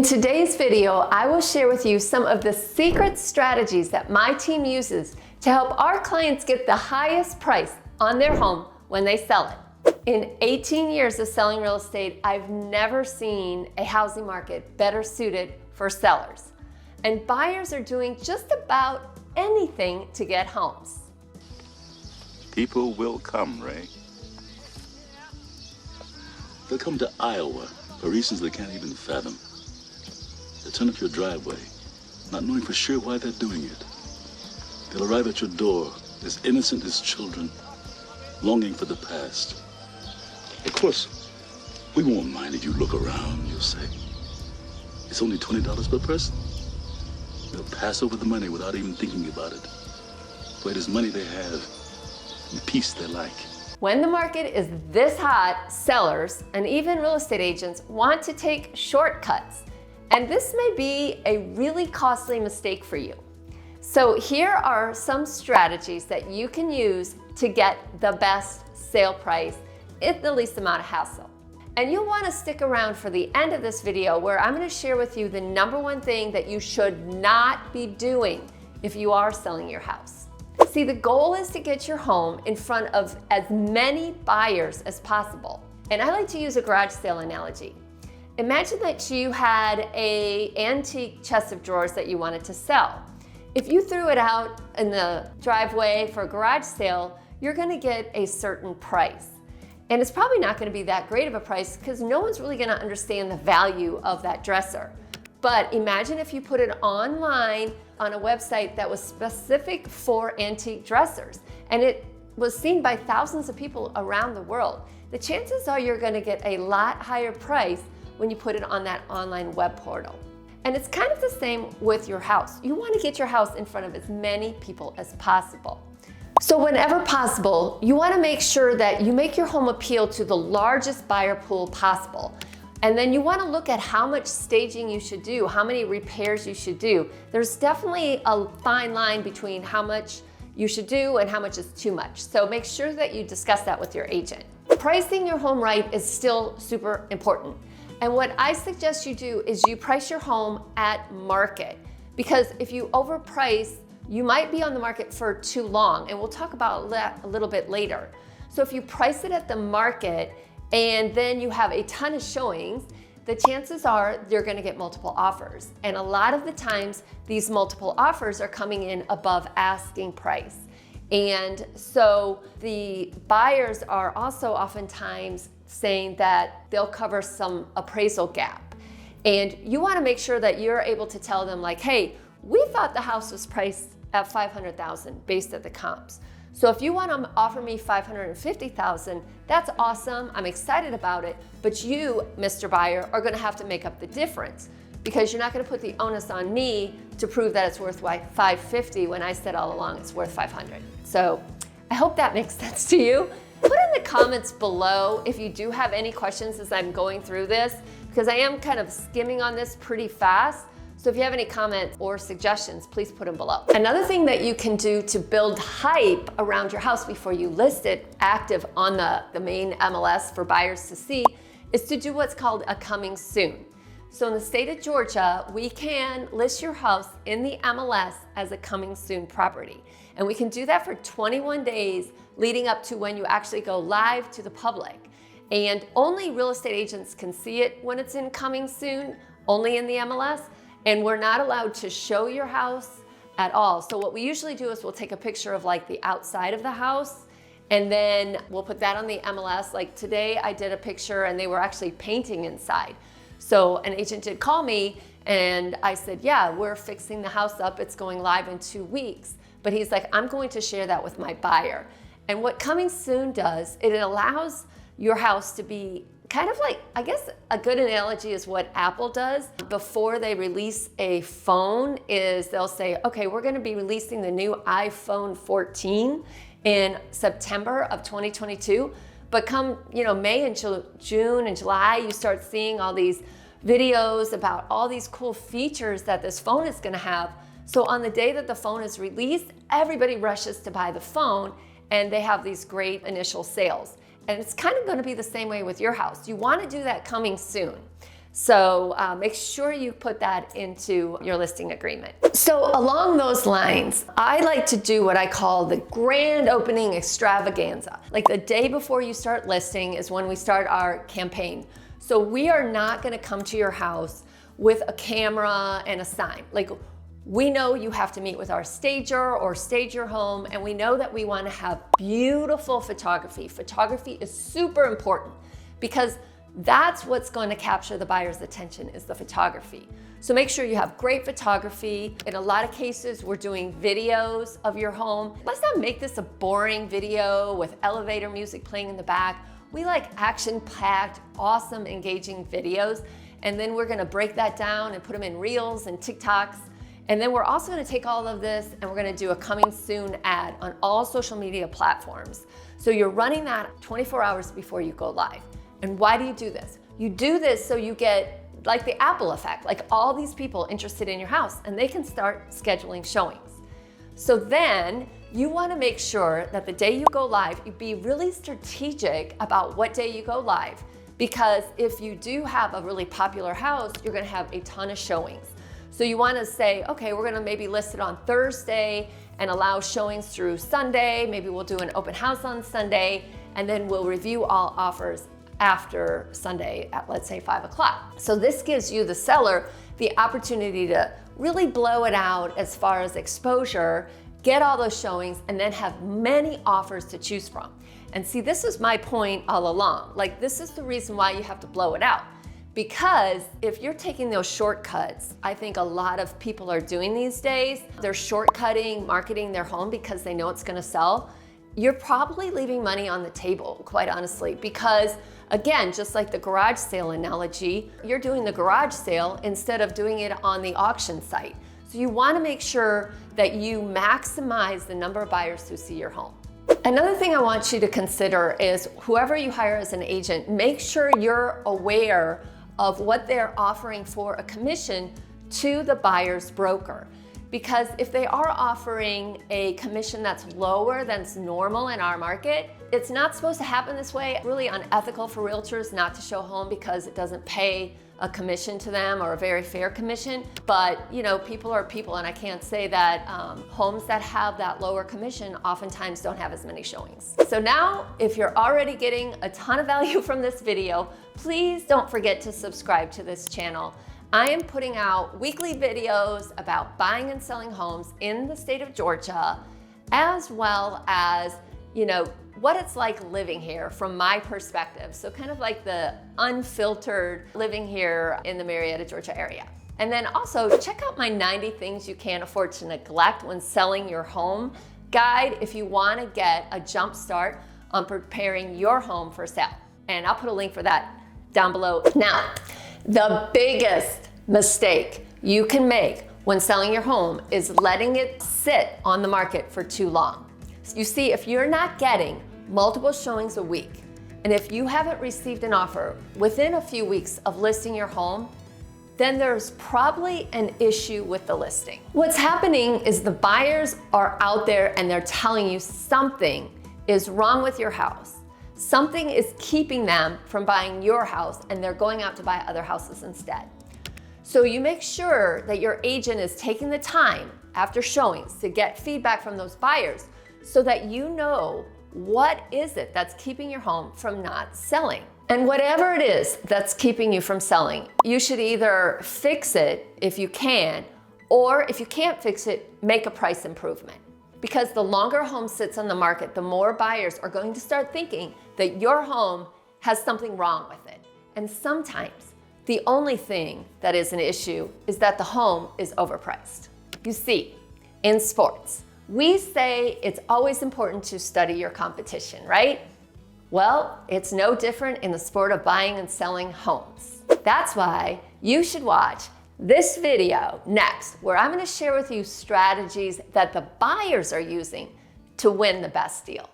In today's video, I will share with you some of the secret strategies that my team uses to help our clients get the highest price on their home when they sell it. In 18 years of selling real estate, I've never seen a housing market better suited for sellers. And buyers are doing just about anything to get homes. People will come, Ray. They'll come to Iowa for reasons they can't even fathom. They'll turn up your driveway, not knowing for sure why they're doing it. They'll arrive at your door as innocent as children, longing for the past. Of course, we won't mind if you look around, you'll say. It's only $20 per person. They'll pass over the money without even thinking about it. For it is money they have and peace they like. When the market is this hot, sellers and even real estate agents want to take shortcuts. And this may be a really costly mistake for you. So here are some strategies that you can use to get the best sale price at the least amount of hassle. And you'll want to stick around for the end of this video where I'm going to share with you the #1 thing that you should not be doing if you are selling your house. See, the goal is to get your home in front of as many buyers as possible. And I like to use a garage sale analogy. Imagine that you had an antique chest of drawers that you wanted to sell. If you threw it out in the driveway for a garage sale, you're going to get a certain price. And it's probably not going to be that great of a price because no one's really going to understand the value of that dresser. But imagine if you put it online on a website that was specific for antique dressers and it was seen by thousands of people around the world. The chances are you're going to get a lot higher price when you put it on that online web portal. And it's kind of the same with your house. You want to get your house in front of as many people as possible. So whenever possible, you want to make sure that you make your home appeal to the largest buyer pool possible. And then you want to look at how much staging you should do, how many repairs you should do. There's definitely a fine line between how much you should do and how much is too much. So make sure that you discuss that with your agent. Pricing your home right is still super important. And what I suggest you do is you price your home at market. Because if you overprice, you might be on the market for too long. And we'll talk about that a little bit later. So if you price it at the market and then you have a ton of showings, the chances are you're going to get multiple offers. And a lot of the times, these multiple offers are coming in above asking price. And so the buyers are also oftentimes saying that they'll cover some appraisal gap. And you want to make sure that you're able to tell them like, hey, we thought the house was priced at $500,000 based at the comps. So if you want to offer me $550,000, that's awesome. I'm excited about it. But you, Mr. Buyer, are going to have to make up the difference because you're not going to put the onus on me to prove that it's worth $550 when I said all along it's worth $500. So I hope that makes sense to you. Put in the comments below if you do have any questions as I'm going through this, because I am kind of skimming on this pretty fast. So if you have any comments or suggestions, please put them below. Another thing that you can do to build hype around your house before you list it active on the main MLS for buyers to see is to do what's called a coming soon. So in the state of Georgia, we can list your house in the MLS as a coming soon property. And we can do that for 21 days leading up to when you actually go live to the public. And only real estate agents can see it when it's in coming soon, only in the MLS. And we're not allowed to show your house at all. So what we usually do is we'll take a picture of like the outside of the house and then we'll put that on the MLS. Like today I did a picture and they were actually painting inside. So an agent did call me and I said, yeah, we're fixing the house up. It's going live in 2 weeks. But he's like, I'm going to share that with my buyer. And what coming soon does, it allows your house to be kind of like, I guess a good analogy is what Apple does. Before they release a phone is they'll say, okay, we're going to be releasing the new iPhone 14 in September of 2022. But come, May and June and July, you start seeing all these videos about all these cool features that this phone is going to have. So on the day that the phone is released, everybody rushes to buy the phone and they have these great initial sales. And it's kind of going to be the same way with your house. You want to do that coming soon. So make sure you put that into your listing agreement. So along those lines, I like to do what I call the grand opening extravaganza. Like the day before you start listing is when we start our campaign. So we are not gonna come to your house with a camera and a sign. Like, we know you have to meet with our stager or stage your home, and we know that we want to have beautiful photography. Photography is super important because that's what's going to capture the buyer's attention, is the photography. So make sure you have great photography. In a lot of cases, we're doing videos of your home. Let's not make this a boring video with elevator music playing in the back. We like action-packed, awesome, engaging videos. And then we're gonna break that down and put them in Reels and TikToks. And then we're also gonna take all of this and we're gonna do a coming soon ad on all social media platforms. So you're running that 24 hours before you go live. And why do you do this? You do this so you get like the Apple effect, like all these people interested in your house, and they can start scheduling showings. So then you wanna make sure that the day you go live, you be really strategic about what day you go live. Because if you do have a really popular house, you're gonna have a ton of showings. So you wanna say, okay, we're gonna maybe list it on Thursday and allow showings through Sunday. Maybe we'll do an open house on Sunday, and then we'll review all offers after Sunday at, let's say, 5 o'clock. So this gives you, the seller, the opportunity to really blow it out as far as exposure, get all those showings, and then have many offers to choose from. And see, this is my point all along. Like, this is the reason why you have to blow it out. Because if you're taking those shortcuts, I think a lot of people are doing these days, they're shortcutting marketing their home because they know it's gonna sell. You're probably leaving money on the table, quite honestly, because again, just like the garage sale analogy, you're doing the garage sale instead of doing it on the auction site. So you wanna make sure that you maximize the number of buyers who see your home. Another thing I want you to consider is whoever you hire as an agent, make sure you're aware of what they're offering for a commission to the buyer's broker. Because if they are offering a commission that's lower than's normal in our market, it's not supposed to happen this way. It's really unethical for realtors not to show a home because it doesn't pay a commission to them, or a very fair commission. But you know, people are people, and I can't say that homes that have that lower commission oftentimes don't have as many showings. So now, if you're already getting a ton of value from this video, please don't forget to subscribe to this channel. I am putting out weekly videos about buying and selling homes in the state of Georgia, as well as, you know, what it's like living here from my perspective. So kind of like the unfiltered living here in the Marietta, Georgia area. And then also check out my 90 things you can't afford to neglect when selling your home guide if you want to get a jump start on preparing your home for sale. And I'll put a link for that down below. Now, the biggest mistake you can make when selling your home is letting it sit on the market for too long. You see, if you're not getting multiple showings a week, and if you haven't received an offer within a few weeks of listing your home, then there's probably an issue with the listing. What's happening is the buyers are out there and they're telling you something is wrong with your house. Something is keeping them from buying your house, and they're going out to buy other houses instead. So you make sure that your agent is taking the time after showings to get feedback from those buyers so that you know what is it that's keeping your home from not selling. And whatever it is that's keeping you from selling, you should either fix it if you can, or if you can't fix it, make a price improvement. Because the longer a home sits on the market, the more buyers are going to start thinking that your home has something wrong with it. And sometimes the only thing that is an issue is that the home is overpriced. You see, in sports, we say it's always important to study your competition, right? Well, it's no different in the sport of buying and selling homes. That's why you should watch this video next, where I'm going to share with you strategies that the buyers are using to win the best deal.